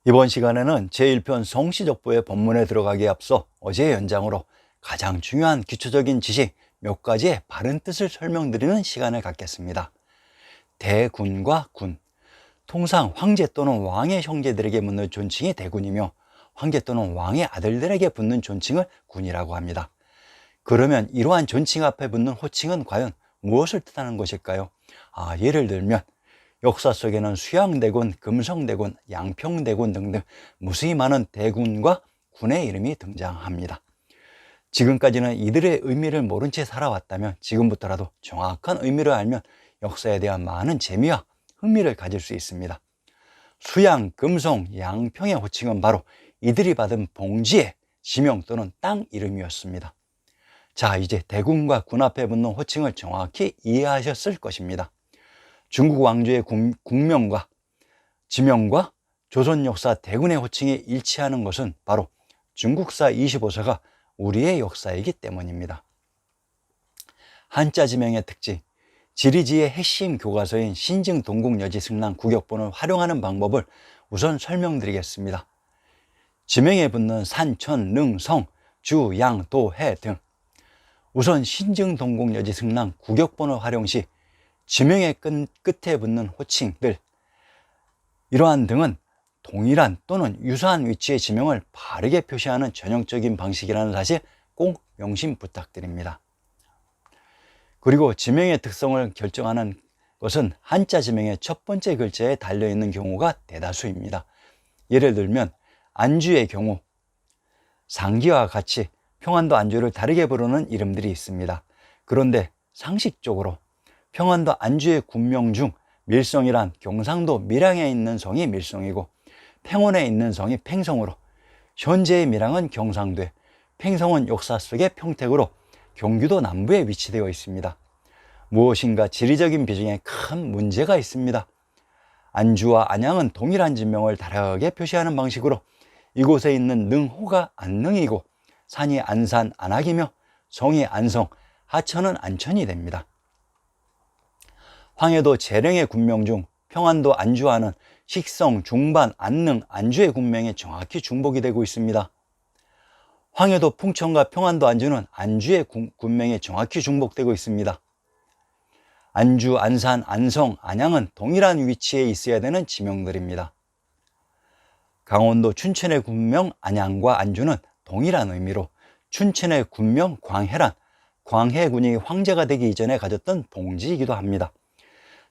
이번 시간에는 제1편 성씨족보의 본문에 들어가기에 앞서 어제의 연장으로 가장 중요한 기초적인 지식 몇 가지의 바른 뜻을 설명드리는 시간을 갖겠습니다. 대군과 군. 통상 황제 또는 왕의 형제들에게 묻는 존칭이 대군이며 황제 또는 왕의 아들들에게 붙는 존칭을 군이라고 합니다. 그러면 이러한 존칭 앞에 붙는 호칭은 과연 무엇을 뜻하는 것일까요? 예를 들면 역사 속에는 수양대군, 금성대군, 양평대군 등등 무수히 많은 대군과 군의 이름이 등장합니다. 지금까지는 이들의 의미를 모른 채 살아왔다면 지금부터라도 정확한 의미를 알면 역사에 대한 많은 재미와 흥미를 가질 수 있습니다. 수양, 금성, 양평의 호칭은 바로 이들이 받은 봉지의 지명 또는 땅 이름이었습니다. 자, 이제 대군과 군 앞에 붙는 호칭을 정확히 이해하셨을 것입니다. 중국 왕조의 국명과 지명과 조선 역사 대군의 호칭이 일치하는 것은 바로 중국사 25서가 우리의 역사이기 때문입니다. 한자 지명의 특징, 지리지의 핵심 교과서인 신증 동국여지 승랑 구격본을 활용하는 방법을 우선 설명드리겠습니다. 지명에 붙는 산, 천, 능, 성, 주, 양, 도, 해 등. 우선 신증 동국여지 승랑 구격본을 활용 시 지명의 끝에 붙는 호칭들, 이러한 등은 동일한 또는 유사한 위치의 지명을 바르게 표시하는 전형적인 방식이라는 사실 꼭 명심 부탁드립니다. 그리고 지명의 특성을 결정하는 것은 한자 지명의 첫 번째 글자에 달려있는 경우가 대다수입니다. 예를 들면 안주의 경우 상기와 같이 평안도 안주를 다르게 부르는 이름들이 있습니다. 그런데 상식적으로 평안도 안주의 군명 중 밀성이란 경상도 밀양에 있는 성이 밀성이고 팽원에 있는 성이 팽성으로, 현재의 밀양은 경상도에, 팽성은 역사 속의 평택으로 경기도 남부에 위치되어 있습니다. 무엇인가 지리적인 비중에 큰 문제가 있습니다. 안주와 안양은 동일한 지명을 다르게 표시하는 방식으로 이곳에 있는 능호가 안능이고 산이 안산 안악이며 성이 안성, 하천은 안천이 됩니다. 황해도 재령의 군명 중 평안도 안주와는 식성, 중반, 안능, 안주의 군명이 정확히 중복이 되고 있습니다. 황해도 풍천과 평안도 안주는 안주의 군명이 정확히 중복되고 있습니다. 안주, 안산, 안성, 안양은 동일한 위치에 있어야 되는 지명들입니다. 강원도 춘천의 군명 안양과 안주는 동일한 의미로 춘천의 군명 광해란 광해군이 황제가 되기 이전에 가졌던 봉지이기도 합니다.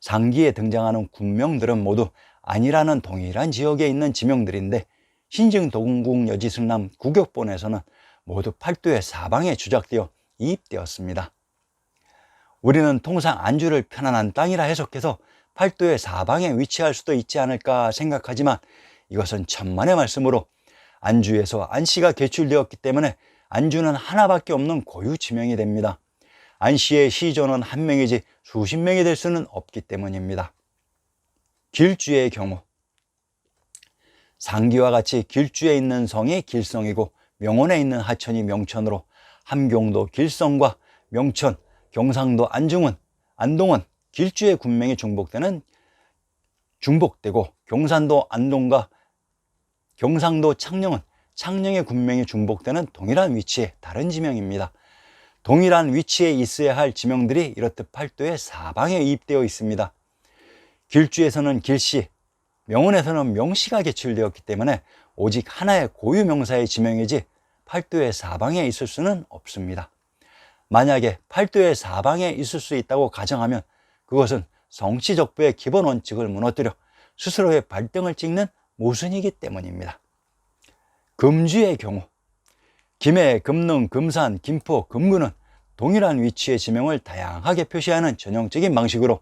상기에 등장하는 군명들은 모두 안이라는 동일한 지역에 있는 지명들인데 신증 동국여지 승남 구격본에서는 모두 팔도의 사방에 주작되어 이입되었습니다. 우리는 통상 안주를 편안한 땅이라 해석해서 팔도의 사방에 위치할 수도 있지 않을까 생각하지만 이것은 천만의 말씀으로 안주에서 안씨가 개출되었기 때문에 안주는 하나밖에 없는 고유 지명이 됩니다. 안씨의 시조는 한 명이지 수십 명이 될 수는 없기 때문입니다. 길주의 경우 상기와 같이 길주에 있는 성이 길성이고 명원에 있는 하천이 명천으로 함경도 길성과 명천, 경상도 안동은 길주의 군명이 중복되고 경산도 안동과 경상도 창녕은 창녕의 군명이 중복되는 동일한 위치의 다른 지명입니다. 동일한 위치에 있어야 할 지명들이 이렇듯 팔도의 사방에 이입되어 있습니다. 길주에서는 길씨, 명원에서는 명씨가 개출되었기 때문에 오직 하나의 고유 명사의 지명이지 팔도의 사방에 있을 수는 없습니다. 만약에 팔도의 사방에 있을 수 있다고 가정하면 그것은 성씨족보의 기본 원칙을 무너뜨려 스스로의 발등을 찍는 모순이기 때문입니다. 금주의 경우 김해, 금능, 금산, 김포, 금구는 동일한 위치의 지명을 다양하게 표시하는 전형적인 방식으로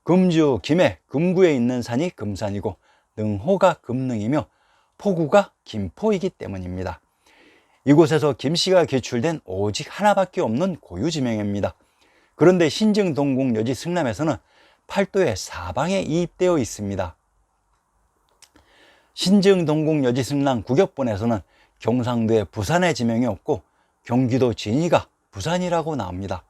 금주, 김해, 금구에 있는 산이 금산이고 능호가 금능이며 포구가 김포이기 때문입니다. 이곳에서 김씨가 개출된 오직 하나밖에 없는 고유 지명입니다. 그런데 신증 동국여지 승남에서는 팔도의 사방에 이입되어 있습니다. 신증 동국여지 승남 구격본에서는 경상도에 부산의 지명이 없고 경기도 진위가 부산이라고 나옵니다.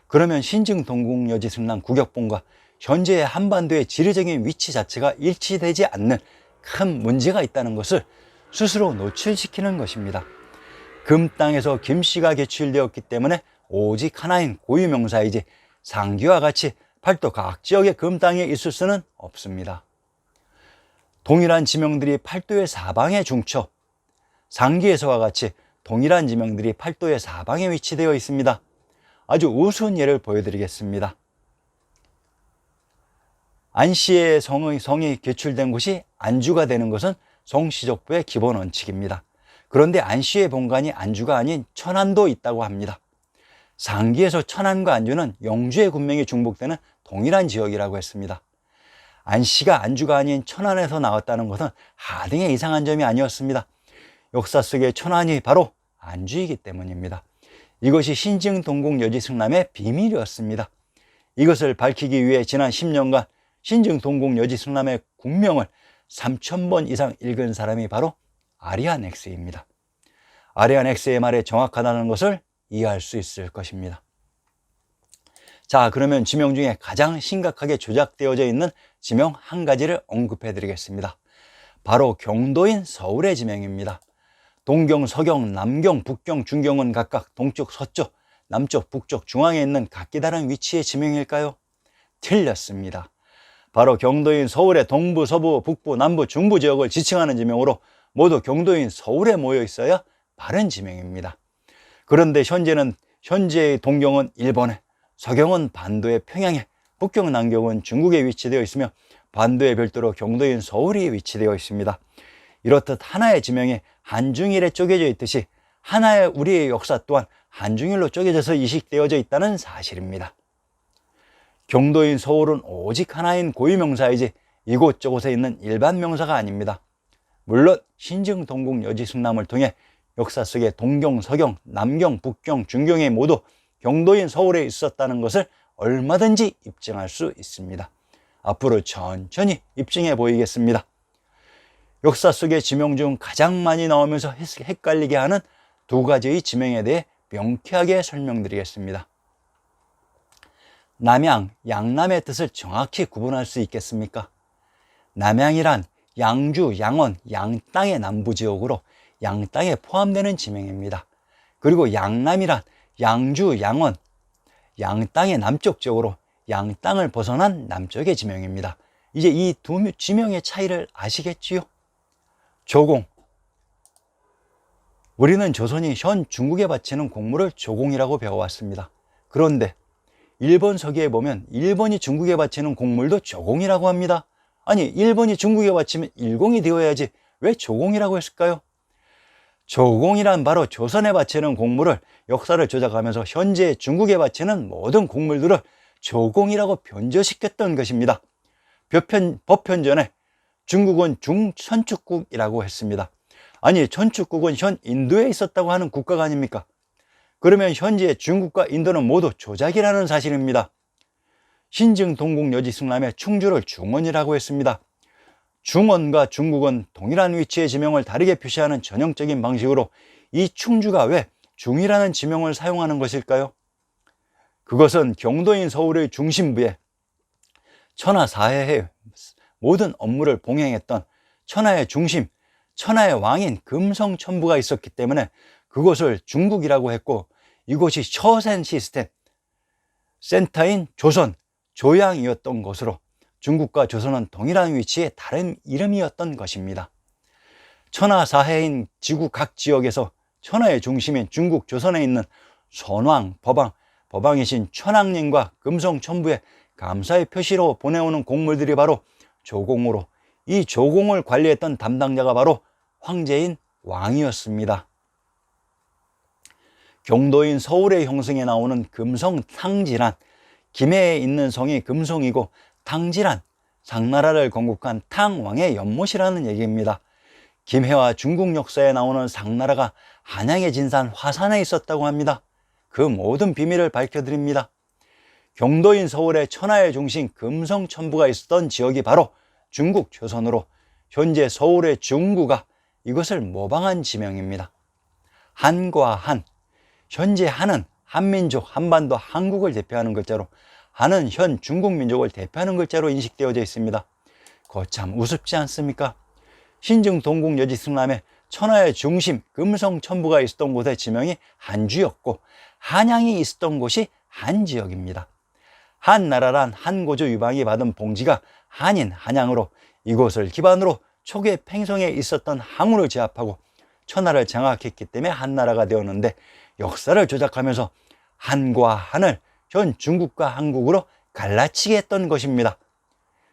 그러면 신증 동국여지 승남 구격본과 현재의 한반도의 지리적인 위치 자체가 일치되지 않는 큰 문제가 있다는 것을 스스로 노출시키는 것입니다. 금 땅에서 김씨가 개출되었기 때문에 오직 하나인 고유명사이지 상기와 같이 팔도 각 지역의 금 땅에 있을 수는 없습니다. 동일한 지명들이 팔도의 사방에 중처, 상기에서와 같이 동일한 지명들이 팔도의 사방에 위치되어 있습니다. 아주 우스운 예를 보여드리겠습니다. 안씨의 성이 개출된 곳이 안주가 되는 것은 성시족부의 기본 원칙입니다. 그런데 안씨의 본관이 안주가 아닌 천안도 있다고 합니다. 상기에서 천안과 안주는 영주의 군명이 중복되는 동일한 지역이라고 했습니다. 안씨가 안주가 아닌 천안에서 나왔다는 것은 하등의 이상한 점이 아니었습니다. 역사 속의 천안이 바로 안주이기 때문입니다. 이것이 신증동국여지승남의 비밀이었습니다. 이것을 밝히기 위해 지난 10년간 신증동국여지승남의 국명을 3000번 이상 읽은 사람이 바로 아리안 X입니다. 아리안 X의 말이 정확하다는 것을 이해할 수 있을 것입니다. 자, 그러면 지명 중에 가장 심각하게 조작되어져 있는 지명 한 가지를 언급해 드리겠습니다. 바로 경도인 서울의 지명입니다. 동경, 서경, 남경, 북경, 중경은 각각 동쪽, 서쪽, 남쪽, 북쪽, 중앙에 있는 각기 다른 위치의 지명일까요? 틀렸습니다. 바로 경도인 서울의 동부, 서부, 북부, 남부, 중부 지역을 지칭하는 지명으로 모두 경도인 서울에 모여 있어야 바른 지명입니다. 그런데 현재의 동경은 일본에, 서경은 반도의 평양에, 북경, 남경은 중국에 위치되어 있으며 반도에 별도로 경도인 서울이 위치되어 있습니다. 이렇듯 하나의 지명이 한중일에 쪼개져 있듯이 하나의 우리의 역사 또한 한중일로 쪼개져서 이식되어져 있다는 사실입니다. 경도인 서울은 오직 하나인 고유명사이지 이곳저곳에 있는 일반 명사가 아닙니다. 물론 신증동국여지승남을 통해 역사 속에 동경, 서경, 남경, 북경, 중경에 모두 경도인 서울에 있었다는 것을 얼마든지 입증할 수 있습니다. 앞으로 천천히 입증해 보이겠습니다. 역사 속의 지명 중 가장 많이 나오면서 헷갈리게 하는 두 가지의 지명에 대해 명쾌하게 설명드리겠습니다. 남양, 양남의 뜻을 정확히 구분할 수 있겠습니까? 남양이란 양주, 양원, 양땅의 남부지역으로 양땅에 포함되는 지명입니다. 그리고 양남이란 양주, 양원, 양땅의 남쪽 지역으로 양땅을 벗어난 남쪽의 지명입니다. 이제 이 두 지명의 차이를 아시겠지요? 조공. 우리는 조선이 현 중국에 바치는 공물을 조공이라고 배워왔습니다. 그런데 일본 서기에 보면 일본이 중국에 바치는 공물도 조공이라고 합니다. 아니, 일본이 중국에 바치면 일공이 되어야지 왜 조공이라고 했을까요? 조공이란 바로 조선에 바치는 공물을 역사를 조작하면서 현재 중국에 바치는 모든 공물들을 조공이라고 변조시켰던 것입니다. 법편전에 중국은 중천축국이라고 했습니다. 아니, 천축국은 현 인도에 있었다고 하는 국가가 아닙니까? 그러면 현재 중국과 인도는 모두 조작이라는 사실입니다. 신증동국여지승남의 충주를 중원이라고 했습니다. 중원과 중국은 동일한 위치의 지명을 다르게 표시하는 전형적인 방식으로 이 충주가 왜 중이라는 지명을 사용하는 것일까요? 그것은 경도인 서울의 중심부에 천하사해의 모든 업무를 봉행했던 천하의 중심, 천하의 왕인 금성천부가 있었기 때문에 그것을 중국이라고 했고, 이곳이 처센 시스템 센터인 조선, 조양이었던 것으로 중국과 조선은 동일한 위치의 다른 이름이었던 것입니다. 천하사해인 지구 각 지역에서 천하의 중심인 중국, 조선에 있는 선왕, 법왕이신 천왕님과 금성천부에 감사의 표시로 보내오는 공물들이 바로 조공으로, 이 조공을 관리했던 담당자가 바로 황제인 왕이었습니다. 경도인 서울의 형성에 나오는 금성 탕지란 김해에 있는 성이 금성이고, 탕지란 상나라를 건국한 탕왕의 연못이라는 얘기입니다. 김해와 중국 역사에 나오는 상나라가 한양의 진산 화산에 있었다고 합니다. 그 모든 비밀을 밝혀드립니다. 경도인 서울의 천하의 중심 금성천부가 있었던 지역이 바로 중국 조선으로 현재 서울의 중구가 이것을 모방한 지명입니다. 한과 한, 현재 한은 한민족, 한반도, 한국을 대표하는 글자로, 한은 현 중국 민족을 대표하는 글자로 인식되어져 있습니다. 거참 우습지 않습니까? 신증 동국 여지 승남에 천하의 중심 금성천부가 있었던 곳의 지명이 한주였고, 한양이 있었던 곳이 한지역입니다. 한나라란 한고조 유방이 받은 봉지가 한인 한양으로 이곳을 기반으로 초기에 팽성에 있었던 항우를 제압하고 천하를 장악했기 때문에 한나라가 되었는데, 역사를 조작하면서 한과 한을 현 중국과 한국으로 갈라치게 했던 것입니다.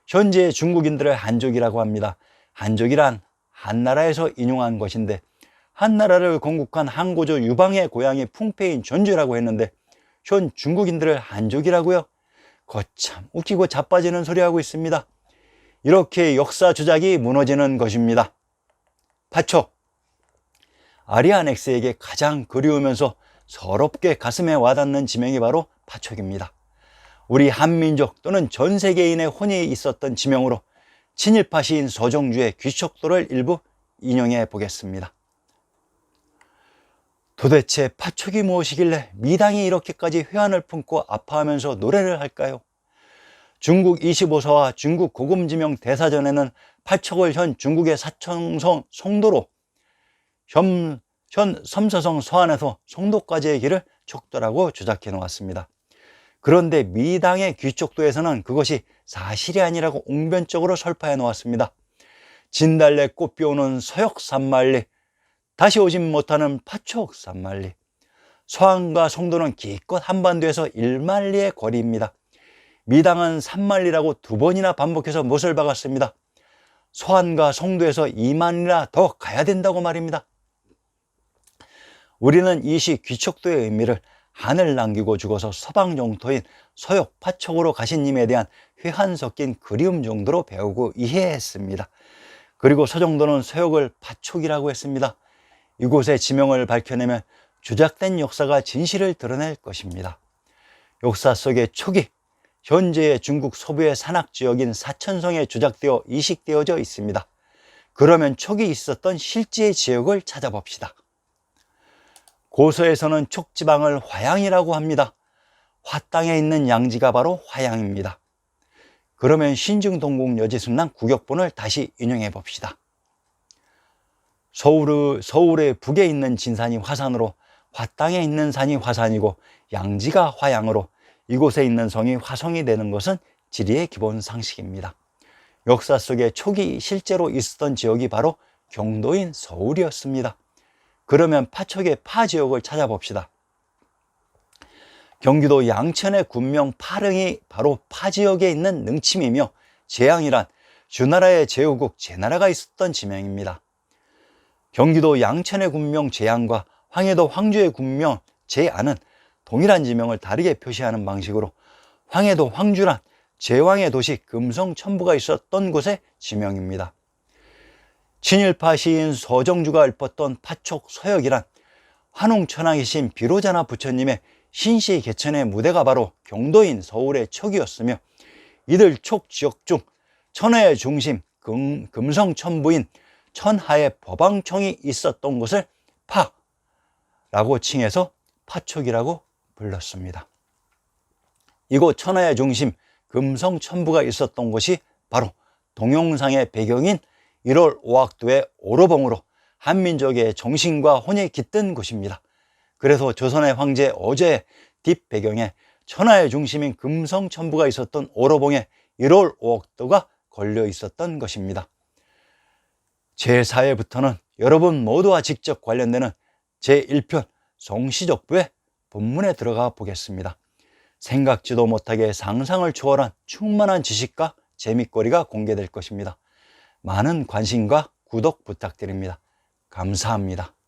현재의 중국인들을 한족이라고 합니다. 한족이란 한나라에서 인용한 것인데, 한나라를 건국한 한고조 유방의 고향이 풍패인 전주라고 했는데 현 중국인들을 한족이라고요? 거참 웃기고 자빠지는 소리하고 있습니다. 이렇게 역사 조작이 무너지는 것입니다. 파촉. 아리안 X에게 가장 그리우면서 서럽게 가슴에 와닿는 지명이 바로 파촉입니다. 우리 한민족 또는 전 세계인의 혼이 있었던 지명으로 친일파 시인 서정주의 귀척도를 일부 인용해 보겠습니다. 도대체 파촉이 무엇이길래 미당이 이렇게까지 회한을 품고 아파하면서 노래를 할까요? 중국 25서와 중국 고금지명 대사전에는 파촉을 현 중국의 사청성 송도로, 현 섬서성 서안에서 송도까지의 길을 촉도라고 조작해 놓았습니다. 그런데 미당의 귀척도에서는 그것이 사실이 아니라고 옹변적으로 설파해 놓았습니다. 진달래 꽃 피우는 서역 산만리, 다시 오진 못하는 파촉 산만리. 서안과 송도는 기껏 한반도에서 1만리의 거리입니다. 미당은 3만리라고 2번이나 반복해서 못을 박았습니다. 서안과 송도에서 2만리나 더 가야 된다고 말입니다. 우리는 이 시 귀척도의 의미를 한을 남기고 죽어서 서방 영토인 서역 파촉으로 가신 님에 대한 회한 섞인 그리움 정도로 배우고 이해했습니다. 그리고 서정도는 서역을 파촉이라고 했습니다. 이곳의 지명을 밝혀내면 조작된 역사가 진실을 드러낼 것입니다. 역사 속의 촉이 현재의 중국 서부의 산악지역인 사천성에 조작되어 이식되어져 있습니다. 그러면 촉이 있었던 실제의 지역을 찾아봅시다. 고서에서는 촉지방을 화양이라고 합니다. 화땅에 있는 양지가 바로 화양입니다. 그러면 신증동국 여지승남 국역본을 다시 인용해 봅시다. 서울의 북에 있는 진산이 화산으로, 화땅에 있는 산이 화산이고 양지가 화양으로 이곳에 있는 성이 화성이 되는 것은 지리의 기본 상식입니다. 역사 속에 촉이 실제로 있었던 지역이 바로 경도인 서울이었습니다. 그러면 파촉의 파 지역을 찾아봅시다. 경기도 양천의 군명 파릉이 바로 파 지역에 있는 능침이며, 제양이란 주나라의 제후국 제나라가 있었던 지명입니다. 경기도 양천의 군명 제양과 황해도 황주의 군명 제안은 동일한 지명을 다르게 표시하는 방식으로, 황해도 황주란 제왕의 도시 금성천부가 있었던 곳의 지명입니다. 친일파 시인 서정주가 읊었던 파촉 서역이란 환웅천왕이신 비로자나 부처님의 신시 개천의 무대가 바로 경도인 서울의 촉이었으며, 이들 촉 지역 중 천하의 중심 금성천부인 천하의 법왕청이 있었던 곳을 파라고 칭해서 파촉이라고 불렀습니다. 이곳 천하의 중심 금성천부가 있었던 곳이 바로 동영상의 배경인 1월 5학도의 오로봉으로 한민족의 정신과 혼이 깃든 곳입니다. 그래서 조선의 황제 어제의 뒷배경에 천하의 중심인 금성천부가 있었던 오로봉에 1월 5학도가 걸려 있었던 것입니다. 제4회부터는 여러분 모두와 직접 관련되는 제1편 송시족부의 본문에 들어가 보겠습니다. 생각지도 못하게 상상을 초월한 충만한 지식과 재미거리가 공개될 것입니다. 많은 관심과 구독 부탁드립니다. 감사합니다.